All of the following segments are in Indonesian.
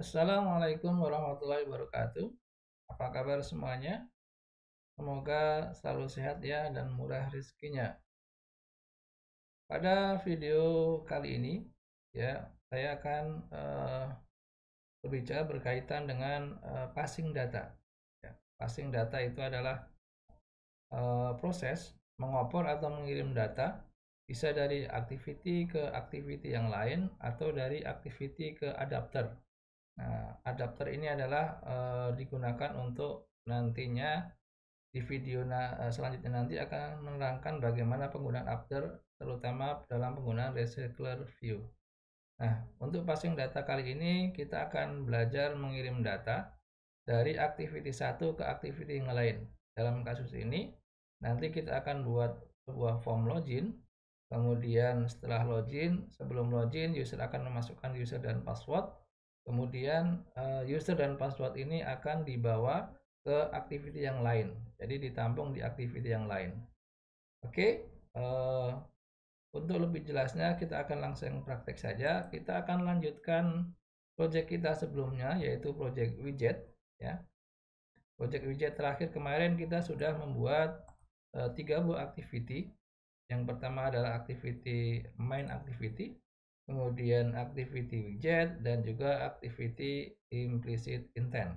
Assalamualaikum warahmatullahi wabarakatuh. Apa kabar semuanya? Semoga selalu sehat ya dan murah rezekinya. Pada video kali ini ya, saya akan berbicara berkaitan dengan passing data. Ya, passing data itu adalah proses mengopor atau mengirim data bisa dari activity ke activity yang lain atau dari activity ke adapter. Nah, adapter ini adalah digunakan untuk nantinya di video selanjutnya nanti akan menerangkan bagaimana penggunaan adapter terutama dalam penggunaan recycler view. Nah, untuk passing data kali ini kita akan belajar mengirim data dari activity satu ke activity yang lain. Dalam kasus ini, nanti kita akan buat sebuah form login. Kemudian setelah login, sebelum login, user akan memasukkan user dan password. Kemudian user dan password ini akan dibawa ke activity yang lain. Jadi ditampung di activity yang lain. Oke, untuk lebih jelasnya kita akan langsung praktek saja. Kita akan lanjutkan project kita sebelumnya yaitu project widget ya. Project widget terakhir kemarin kita sudah membuat 3 buah activity. Yang pertama adalah activity main activity, kemudian activity widget dan juga activity implicit intent.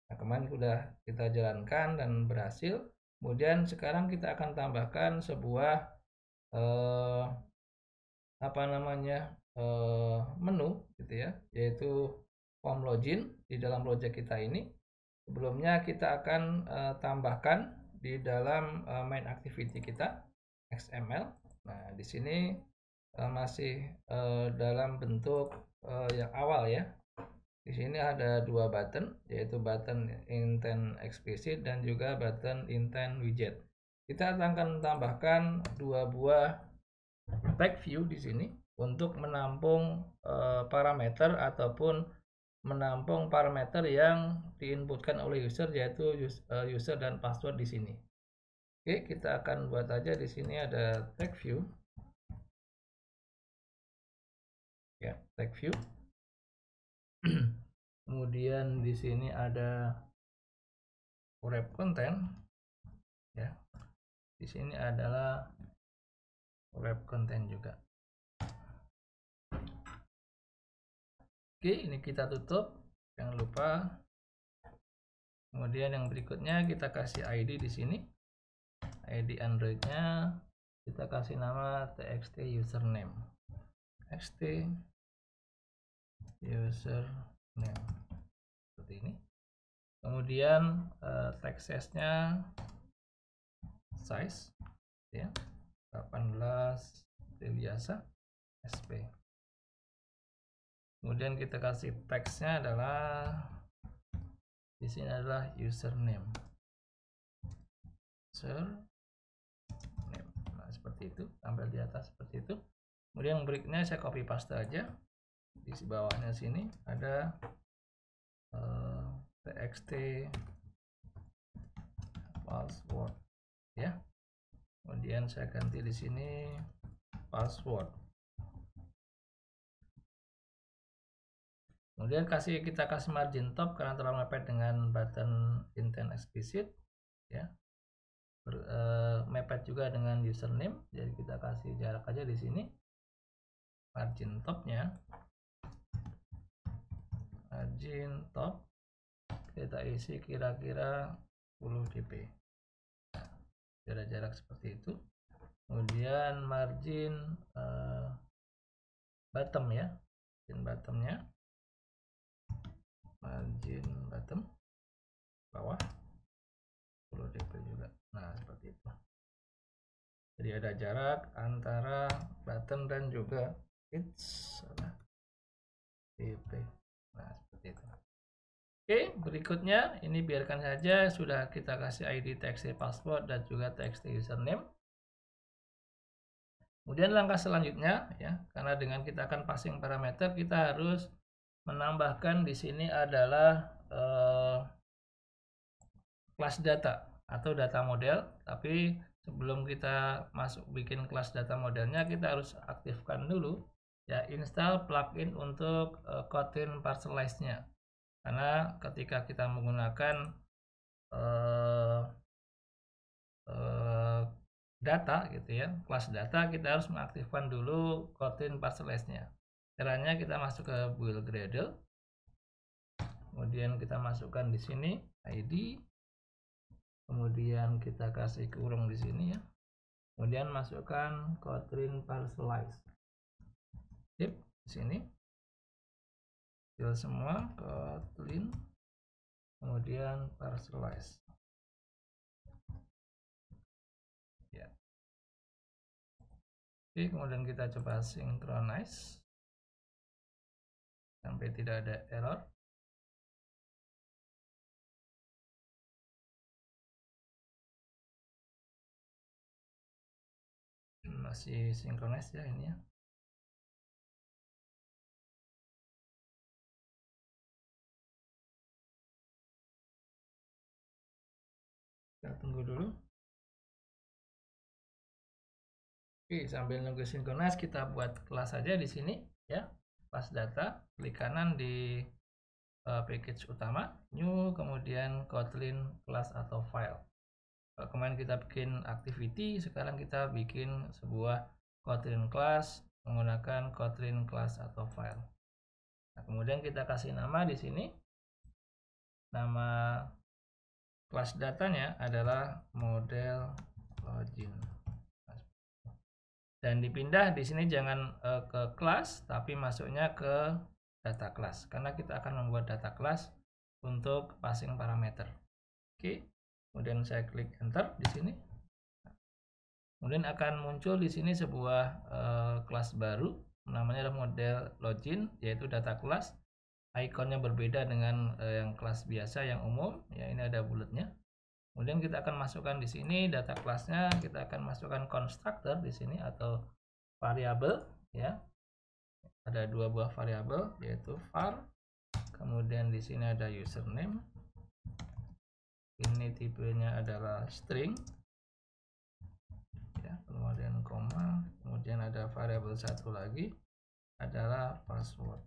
Nah, kemarin sudah kita jalankan dan berhasil. Kemudian sekarang kita akan tambahkan sebuah menu gitu ya, yaitu form login di dalam project kita ini. Sebelumnya kita akan tambahkan di dalam main activity kita XML. Nah, di sini masih dalam bentuk yang awal ya. Di sini ada dua button, yaitu button intent explicit dan juga button intent widget. Kita akan tambahkan dua buah tag view di sini untuk menampung parameter ataupun menampung parameter yang diinputkan oleh user, yaitu user dan password di sini. Oke, kita akan buat aja di sini ada tag view. Ya, tag view. Kemudian di sini ada wrap content. Ya. Di sini adalah wrap content juga. Oke, ini kita tutup. Jangan lupa. Kemudian yang berikutnya kita kasih ID di sini. ID Android-nya kita kasih nama txt username. Txt username seperti ini. Kemudian text size-nya size ya 18 seperti biasa SP. Kemudian kita kasih teksnya adalah di sini adalah username. Nah, seperti itu, tampil di atas seperti itu. Kemudian yang berikutnya saya copy paste aja. Di bawahnya sini ada txt password ya. Kemudian saya ganti di sini password. Kemudian kita kasih margin top karena telah mepet dengan button intent explicit ya. Mepet juga dengan username, jadi kita kasih jarak aja di sini. Margin topnya, margin top kita isi kira-kira 10 dp. Jarak seperti itu. Kemudian margin bottom ya, margin bottom bawah 10 dp juga. Nah, seperti itu. Jadi ada jarak antara button dan juga dp. Nah, seperti itu. Oke, berikutnya ini biarkan saja, sudah kita kasih ID txt password dan juga txt username. Kemudian langkah selanjutnya ya, karena dengan kita akan passing parameter, kita harus menambahkan di sini adalah kelas data atau data model. Tapi sebelum kita masuk bikin kelas data modelnya, kita harus aktifkan dulu ya install plugin untuk Kotlin Parcelize-nya. Karena ketika kita menggunakan data gitu ya, kelas data, kita harus mengaktifkan dulu Kotlin Parcelize-nya. Caranya kita masuk ke build Gradle, kemudian kita masukkan di sini ID, kemudian kita kasih kurung di sini ya, kemudian masukkan Kotlin Parcelize. Sip, di sini fill semua Kotlin, kemudian Parcelize. Ya. Oke, kemudian kita coba synchronize sampai tidak ada error. Masih synchronize ya ini ya. Kita tunggu dulu. Oke, sambil nunggu synchronize kita buat kelas saja di sini ya. Kelas data, klik kanan di package utama, new, kemudian Kotlin class atau file. Kemarin kita bikin activity, sekarang kita bikin sebuah Kotlin class menggunakan Kotlin class atau file. Nah, kemudian kita kasih nama di sini. Nama kelas datanya adalah model login. Dan dipindah di sini jangan ke kelas, tapi masuknya ke data class, karena kita akan membuat data class untuk passing parameter. Oke, kemudian saya klik enter di sini. Kemudian akan muncul di sini sebuah kelas baru, namanya adalah model login, yaitu data class. Ikonnya berbeda dengan yang kelas biasa yang umum. Ya, ini ada bulatnya. Kemudian kita akan masukkan di sini data kelasnya, kita akan masukkan constructor di sini atau variabel ya. Ada dua buah variabel yaitu var, kemudian di sini ada username. Ini tipenya adalah string. Ya, kemudian koma, kemudian ada variabel satu lagi adalah password.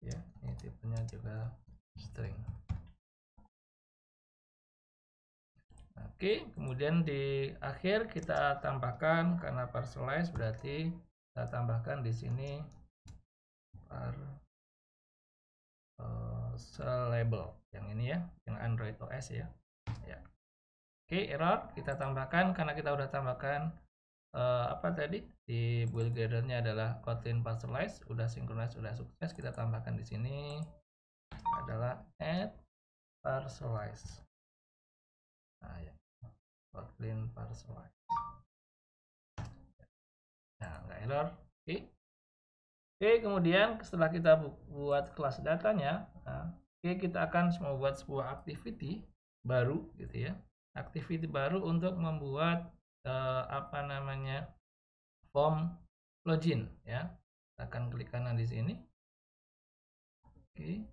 Ya, ini tipenya juga string. Oke, kemudian di akhir kita tambahkan, karena parcelize berarti kita tambahkan di sini label yang ini ya, yang Android OS ya. Ya. Oke, error kita tambahkan karena kita udah tambahkan apa tadi di build Gradle-nya adalah Kotlin Parcelize, udah synchronize, udah sukses. Kita tambahkan di sini adalah add parcelize. Nah, ya. Kotlin Parcelize. Nah, nggak error. Oke. Oke, kemudian setelah kita buat kelas datanya, nah, oke, kita akan membuat sebuah activity baru gitu ya. Activity baru untuk membuat apa namanya form login ya. Kita akan klik kanan di sini. Oke.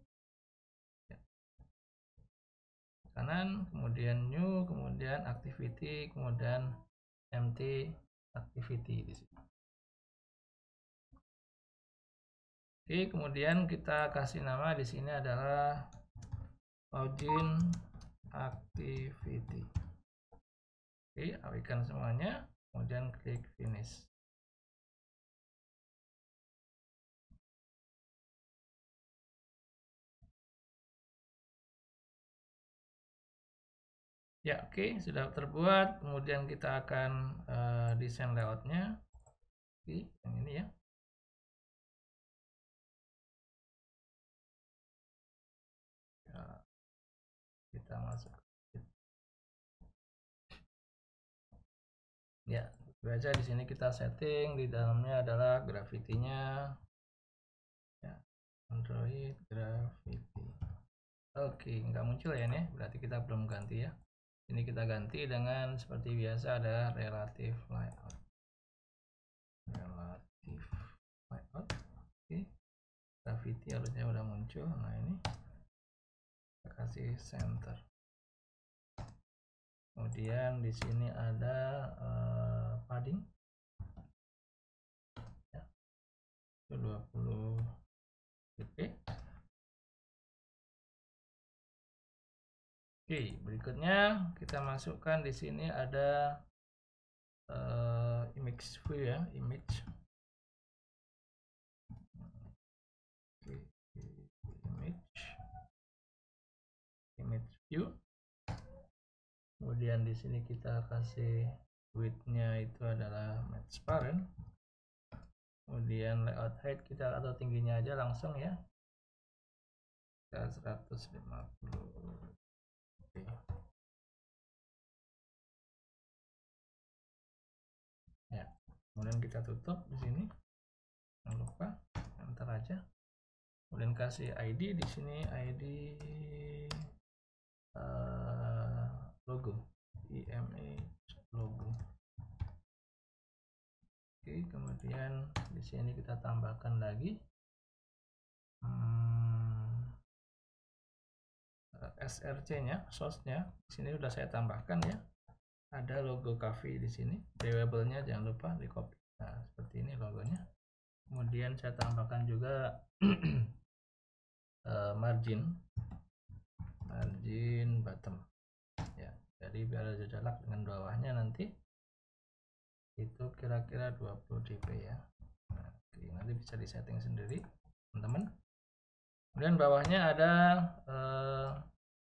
Kanan, kemudian new, kemudian activity, kemudian empty activity di sini. Oke, kemudian kita kasih nama di sini adalah login activity. Oke, abaikan semuanya, kemudian klik finish. Ya, oke, sudah terbuat. Kemudian kita akan desain layoutnya. Oke, yang ini ya. Kita masuk. Ya, baca di sini kita setting, di dalamnya adalah Gravity-nya. Ya, Android Gravity. Oke, nggak muncul ya ini, berarti kita belum ganti ya. Ini kita ganti dengan seperti biasa ada relative layout. Relative layout. Oke. Gravity harusnya udah muncul. Nah, ini kita kasih center. Kemudian di sini ada padding. 20 dp. Oke, berikutnya kita masukkan di sini ada image view ya, image. Oke, image view. Kemudian di sini kita kasih width-nya itu adalah match parent. Kemudian layout height kita atau tingginya aja langsung ya, 150. Oke. Ya, kemudian kita tutup di sini, jangan lupa enter aja. Kemudian kasih ID di sini, ID logo, image logo. Oke, kemudian di sini kita tambahkan lagi src-nya, source-nya. Di sini sudah saya tambahkan ya. Ada logo cafe di sini. Variable-nya jangan lupa di copy. Nah, seperti ini logonya. Kemudian saya tambahkan juga margin bottom. Ya, jadi biar sejalan dengan bawahnya nanti itu kira-kira 20 dp ya. Nah, oke, nanti bisa disetting sendiri teman-teman. Kemudian bawahnya ada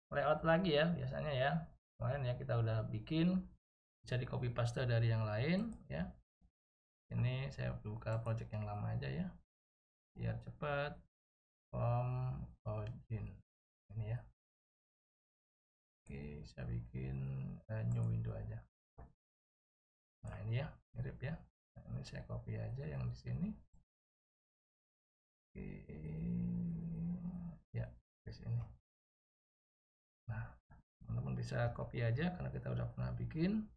layout lagi ya, biasanya ya. Kemarin ya kita udah bikin, bisa di copy paste dari yang lain ya. Ini saya buka project yang lama aja ya, biar cepat. Form login ini ya. Oke, saya bikin new window aja. Nah ini ya, mirip ya. Nah, ini saya copy aja yang di sini. Oke, ya di sini. Nah, teman-teman bisa copy aja karena kita udah pernah bikin.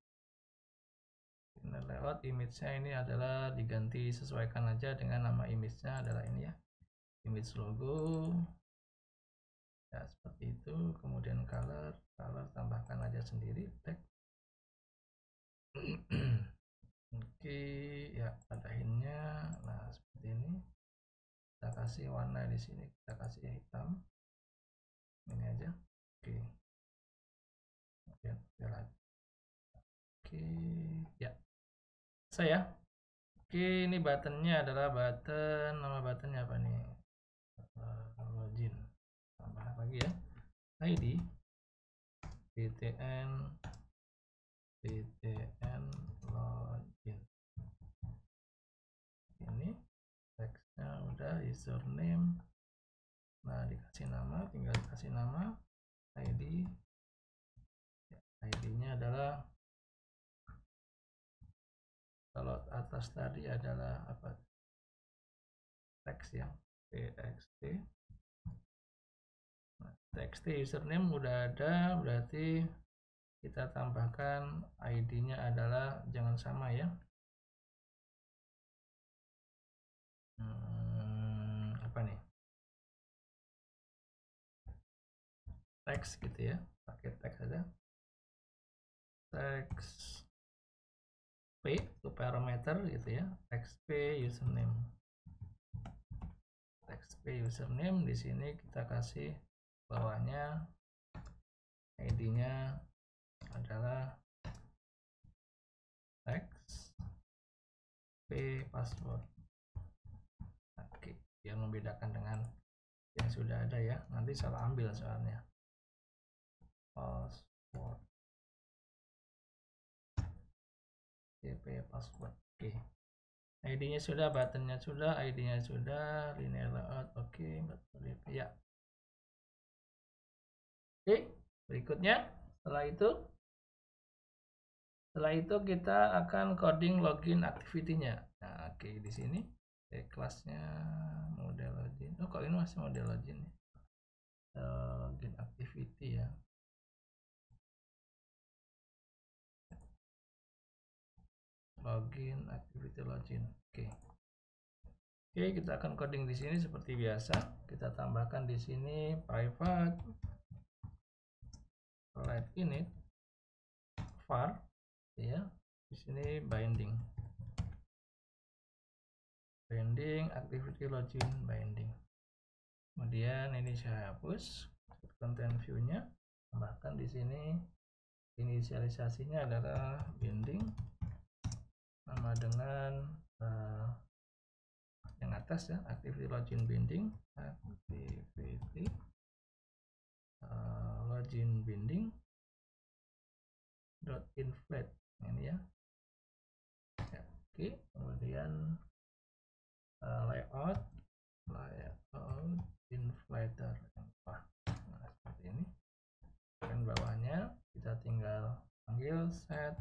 Ini layout image-nya ini adalah diganti, sesuaikan aja dengan nama image-nya adalah ini ya, image logo. Ya seperti itu. Kemudian color tambahkan aja sendiri tag. Oke, ya ada hintnya. Nah seperti ini. Kita kasih warna di sini, kita kasih hitam. Ini aja. Oke. Kemudian lagi. Oke, ya. Saya. Oke, ini buttonnya adalah button, nama buttonnya apa nih? Login. Tambah lagi ya. ID btn login. Ini teksnya udah, username. Nah, dikasih nama, tinggal dikasih nama. ID ya, ID-nya adalah, kalau atas tadi adalah apa, teks ya, txt. Nah, txt username udah ada, berarti kita tambahkan ID-nya adalah jangan sama ya. Apa nih, teks gitu ya, pakai teks aja, teks p itu parameter gitu ya, teks p username. Teks p username di sini kita kasih bawahnya ID-nya adalah teks p password. Oke, biar membedakan dengan yang sudah ada ya, nanti salah ambil soalnya. Password tp password. Oke, ID-nya sudah, buttonnya sudah, ID-nya sudah, linear layout oke, ya. Oke, berikutnya setelah itu kita akan coding login activity-nya. Nah, oke, di sini kelasnya model login. Oh, kok ini masih model login ya? Login activity ya. Login activity login. Oke. Oke, kita akan coding di sini seperti biasa. Kita tambahkan di sini private let init var ya. Di sini binding binding, activity login binding. Kemudian ini saya hapus content view-nya, tambahkan di sini inisialisasinya adalah binding, nama dengan yang atas ya, activity login binding, activity login binding dot inflate ini ya. Oke, kemudian layout inflator. Nah, seperti ini. Dan bawahnya kita tinggal panggil set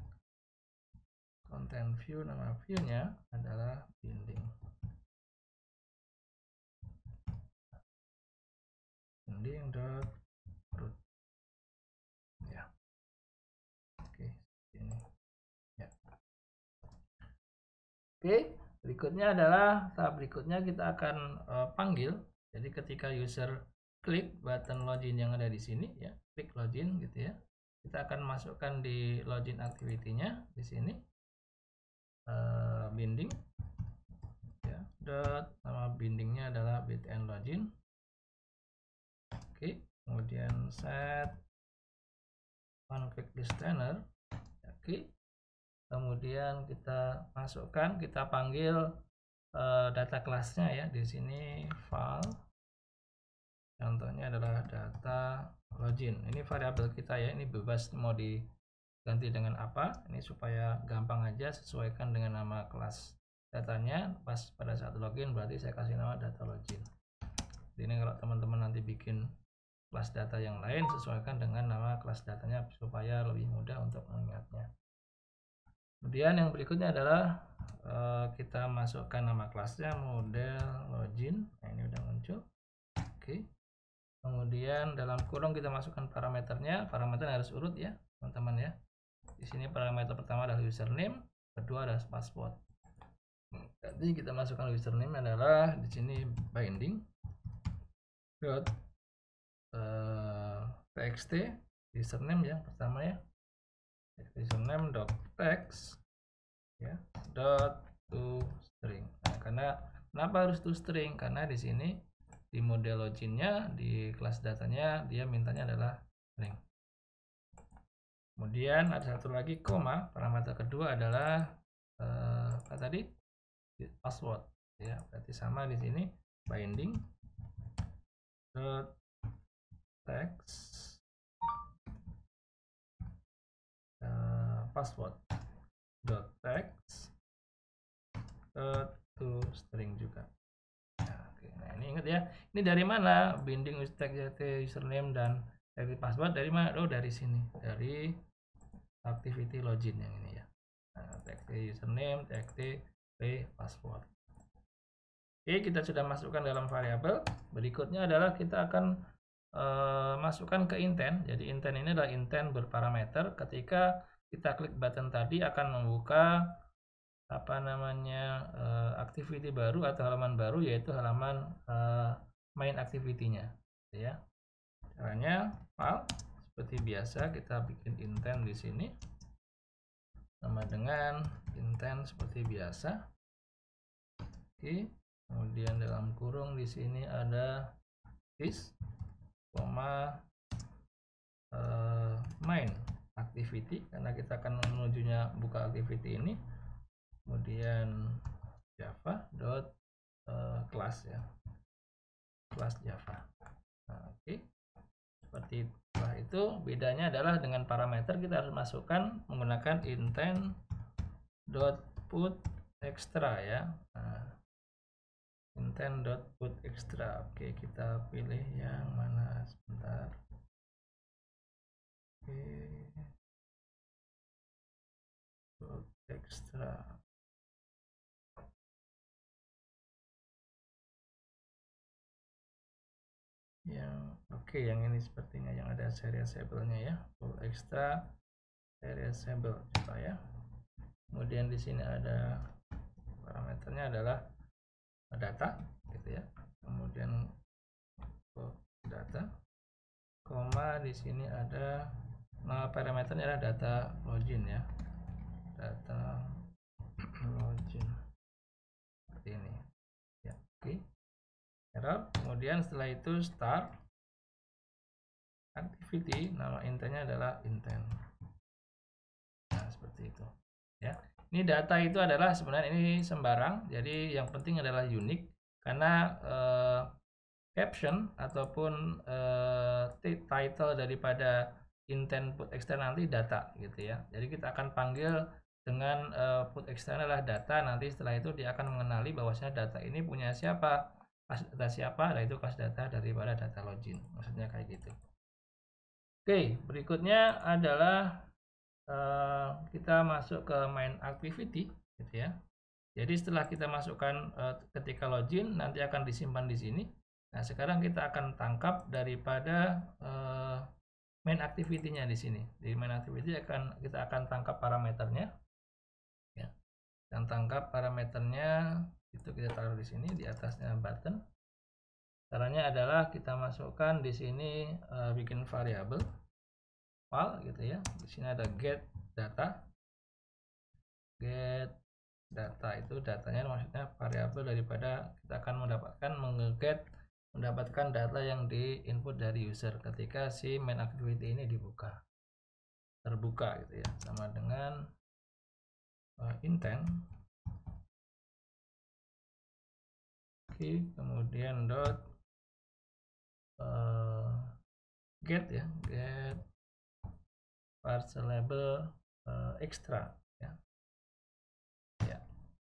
content view, nama view-nya adalah binding. Binding dot root. Ya. Oke, ini. Ya. Oke, berikutnya adalah tahap berikutnya kita akan panggil. Jadi ketika user klik button login yang ada di sini ya, klik login gitu ya, kita akan masukkan di login activity-nya di sini binding ya, dot nama bindingnya adalah btn login. Oke, kemudian set on click listener. Oke, kemudian kita masukkan, kita panggil data kelasnya ya, di sini file, contohnya adalah data login. Ini variabel kita ya, ini bebas mau diganti dengan apa, ini supaya gampang aja, sesuaikan dengan nama kelas datanya. Pas pada saat login berarti saya kasih nama data login. Ini kalau teman-teman nanti bikin kelas data yang lain, sesuaikan dengan nama kelas datanya supaya lebih mudah untuk mengingatnya. Kemudian yang berikutnya adalah kita masukkan nama kelasnya model login. Nah, ini udah muncul. Oke. Kemudian dalam kurung kita masukkan parameternya. Parameter harus urut ya, teman-teman ya. Di sini parameter pertama adalah username, kedua adalah password. Jadi kita masukkan username adalah di sini binding dot txt username yang pertama ya. Username dot text ya, dot to string. Nah, kenapa harus to string? Karena di sini di model loginnya, di kelas datanya dia mintanya adalah string. Kemudian ada satu lagi koma, parameter kedua adalah apa tadi? Password ya. Berarti sama di sini binding dot text password dot text to string juga. Nah, oke. Nah, ini ingat ya, ini dari mana binding text username dan dari password, dari mana? Oh, dari sini, dari activity login yang ini ya. Nah, text username, text password. Oke, kita sudah masukkan dalam variabel. Berikutnya adalah kita akan masukkan ke intent. Jadi intent ini adalah intent berparameter. Ketika kita klik button tadi akan membuka apa namanya activity baru atau halaman baru, yaitu halaman main activity-nya ya. Caranya file seperti biasa, kita bikin intent di sini sama dengan intent seperti biasa. Oke, kemudian dalam kurung di sini ada this koma main activity, karena kita akan menujunya buka activity ini. Kemudian java dot class ya, kelas java. Nah, oke. Seperti itu, bedanya adalah dengan parameter kita harus masukkan menggunakan intent dot put extra ya. Nah, intent dot put extra. Oke, kita pilih yang mana sebentar. Oke, put extra. Yang oke, yang ini sepertinya yang ada serializable-nya ya, full extra serializable coba ya. Kemudian di sini ada parameternya adalah data gitu ya. Kemudian data koma di sini ada parameternya adalah data login ya, data login seperti ini. error. Kemudian setelah itu start activity, nama intentnya adalah intent. Nah, seperti itu ya. Ini data itu adalah sebenarnya ini sembarang, jadi yang penting adalah unik, karena caption ataupun title daripada intent put external nanti data gitu ya. Jadi kita akan panggil dengan put external adalah data, nanti setelah itu dia akan mengenali bahwasanya data ini punya siapa, kelas data siapa, dan itu kelas data daripada data login, maksudnya kayak gitu. Oke, berikutnya adalah kita masuk ke main activity gitu ya. Jadi setelah kita masukkan ketika login nanti akan disimpan di sini. Nah, sekarang kita akan tangkap daripada main activity-nya di sini. Di main activity kita akan tangkap parameternya. Ya. Dan tangkap parameternya itu kita taruh di sini di atasnya button. Caranya adalah kita masukkan di sini bikin variabel file gitu ya. Di sini ada get data. Get data itu datanya maksudnya variabel daripada kita akan mendapatkan data yang di input dari user ketika si main activity ini terbuka gitu ya, sama dengan intent. Oke, kemudian dot get ya, get parcel label extra ya.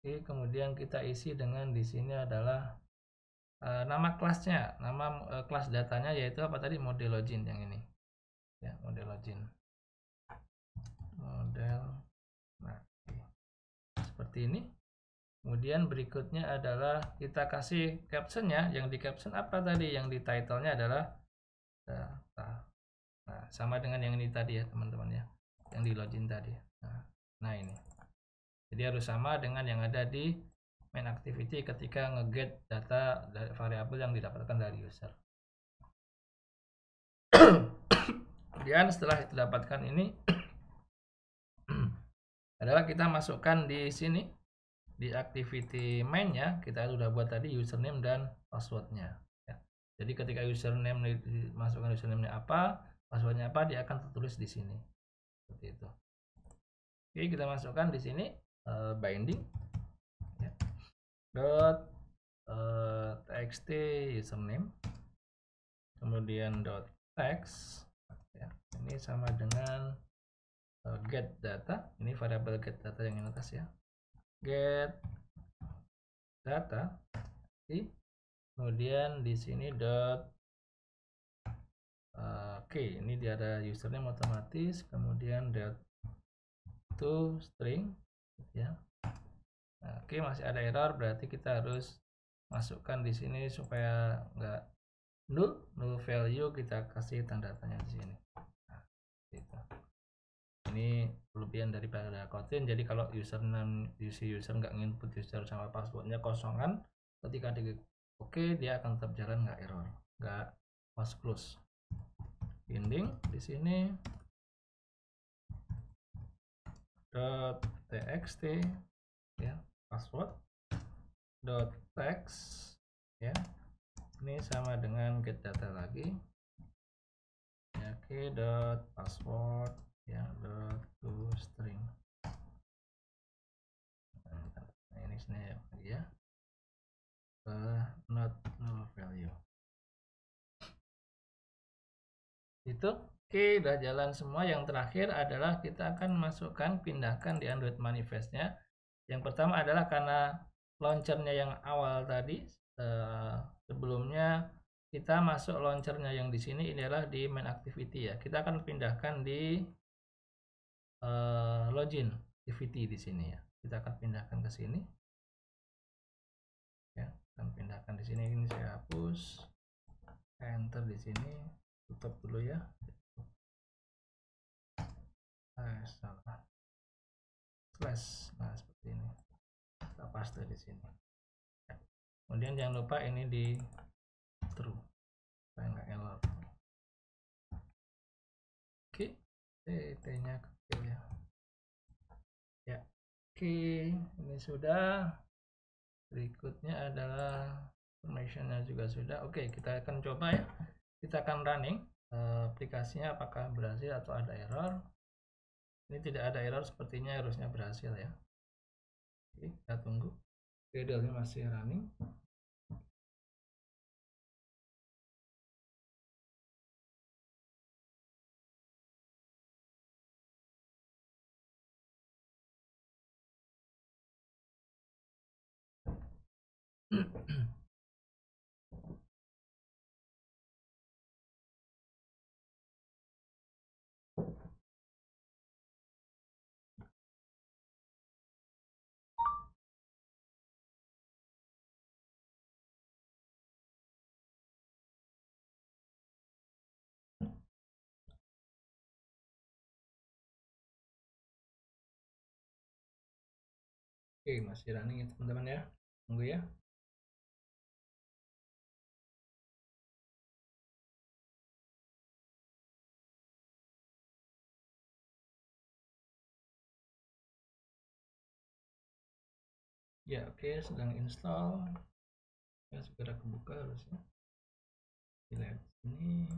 Oke, kemudian kita isi dengan di sini adalah nama kelasnya, nama kelas datanya yaitu apa tadi, model login yang ini ya, model login model. Nah, seperti ini. Kemudian berikutnya adalah kita kasih captionnya, yang di caption apa tadi, yang di titlenya adalah data. Nah, sama dengan yang ini tadi ya teman-teman ya, yang di login tadi. Nah ini jadi harus sama dengan yang ada di main activity ketika ngeget data dari variabel yang didapatkan dari user. Kemudian setelah itu dapatkan ini adalah kita masukkan di sini di activity main-nya, kita sudah buat tadi username dan passwordnya ya. Jadi ketika username masukkan username-nya apa, passwordnya apa, dia akan tertulis di sini seperti itu. Oke, kita masukkan di sini binding ya. Dot txt username, kemudian dot text ya. Ini sama dengan get data, ini variabel get data yang ini atas ya, get data. Kemudian di sini dot oke, ini dia ada username otomatis, kemudian dot to string ya. Nah, oke, masih ada error, berarti kita harus masukkan di sini supaya enggak null value, kita kasih tanda tanya di sini. Nah, gitu. Ini kelebihan daripada Kotlin. Jadi kalau user nggak nginput user sama passwordnya kosongan, ketika di oke, dia akan tetap jalan, nggak error, nggak was close. Binding di sini .txt ya, password .text ya, ini sama dengan get data lagi ya. Oke, .password ya, .to string. Nah, ini sini ya, not null value itu. Oke, udah jalan semua. Yang terakhir adalah kita akan masukkan, pindahkan di Android manifestnya. Yang pertama adalah karena launchernya yang awal tadi sebelumnya kita masuk launchernya yang di sini, ini adalah di main activity ya. Kita akan pindahkan di login activity di sini ya. Kita akan pindahkan ke sini ya, akan pindahkan di sini. Ini saya hapus, enter di sini, tutup dulu ya. Salah slash. Nah, seperti ini kita paste di sini ya. Kemudian jangan lupa ini di true supaya nggak error. Oke, t nya kecil ya. Ya, oke, ini sudah. Berikutnya adalah Informationnya juga sudah. Oke, kita akan coba ya. Kita akan running aplikasinya apakah berhasil atau ada error. Ini tidak ada error, sepertinya harusnya berhasil ya. Oke, kita tunggu. Gradle-nya masih running. Oke, masih running ya teman-teman ya. Tunggu ya. Ya, oke, sedang install. Ya, segera kebuka harusnya. Lihat sini.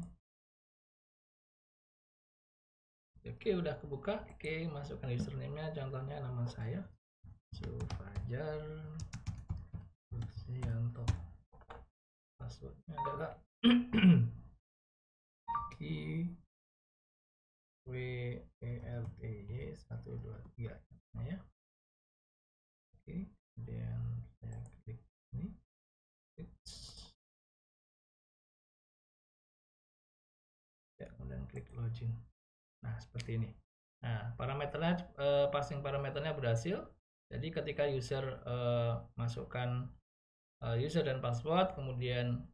Oke, udah kebuka. Oke, masukkan username-nya, contohnya nama saya Sufajar Susianto. Passwordnya adalah WERTY123 ya. Oke, kemudian saya klik ini. Ya, kemudian klik login. Nah, seperti ini. Nah, parameternya passing parameternya berhasil. Jadi ketika user masukkan user dan password, kemudian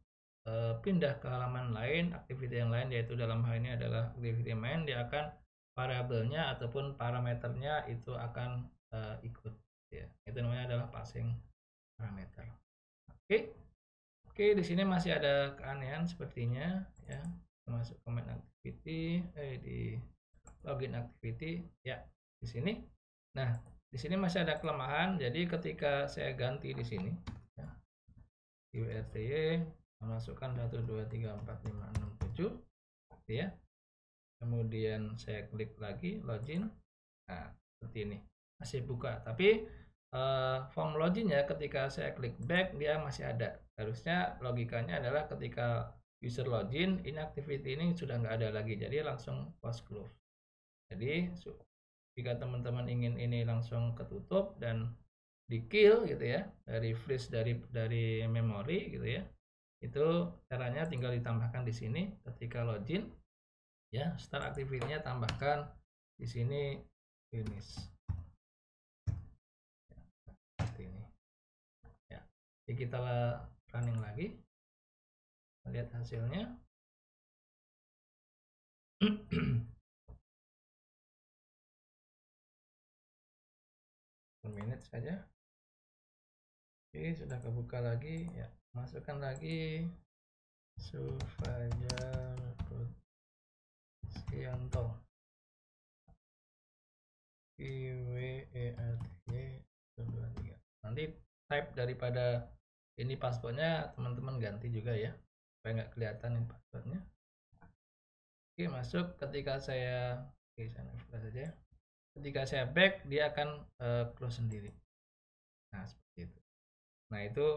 pindah ke halaman lain, aktiviti yang lain, yaitu dalam hal ini adalah aktiviti main, dia akan variabelnya ataupun parameternya itu akan ikut. Ya, itu namanya adalah passing parameter. Oke, oke, di sini masih ada keanehan sepertinya, ya. Masuk command activity, di login activity, ya, di sini. Nah, di sini masih ada kelemahan. Jadi ketika saya ganti di sini, ya, URTY memasukkan 1 2 3 4 5 6 7, ya. Kemudian saya klik lagi login. Nah, seperti ini. Masih buka, tapi form loginnya ketika saya klik back dia masih ada. Harusnya logikanya adalah ketika user login, ini activity ini sudah nggak ada lagi, jadi langsung close. Jadi jika teman-teman ingin ini langsung ketutup dan di kill gitu ya, dari freeze dari memori gitu ya, itu caranya tinggal ditambahkan di sini ketika login ya, start activity-nya tambahkan di sini finish ya, seperti ini ya. Jadi kita running lagi, lihat hasilnya. Menit saja. Oke, sudah kebuka lagi ya, masukkan lagi Sufajar Susianto WERTY123. Nanti type daripada ini passwordnya teman-teman ganti juga ya, supaya nggak kelihatan ini passwordnya. Oke, masuk. Ketika saya buka saja, ketika saya back dia akan close sendiri. Nah, seperti itu. Nah, itu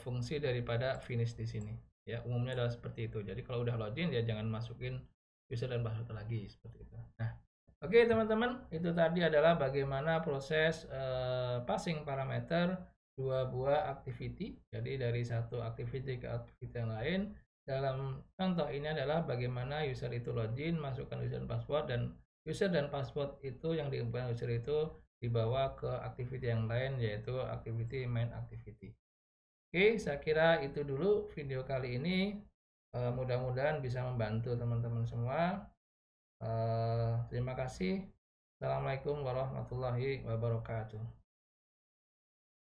fungsi daripada finish di sini ya, umumnya adalah seperti itu. Jadi kalau udah login ya jangan masukin user dan password lagi, seperti itu. Nah, oke teman-teman, itu tadi adalah bagaimana proses passing parameter dua buah activity. Jadi dari satu activity ke activity yang lain. Dalam contoh ini adalah bagaimana user itu login, masukkan user dan password, dan user dan password itu yang diinputkan user itu dibawa ke activity yang lain, yaitu activity main activity. Oke, saya kira itu dulu video kali ini. Mudah-mudahan bisa membantu teman-teman semua. Terima kasih. Assalamualaikum warahmatullahi wabarakatuh.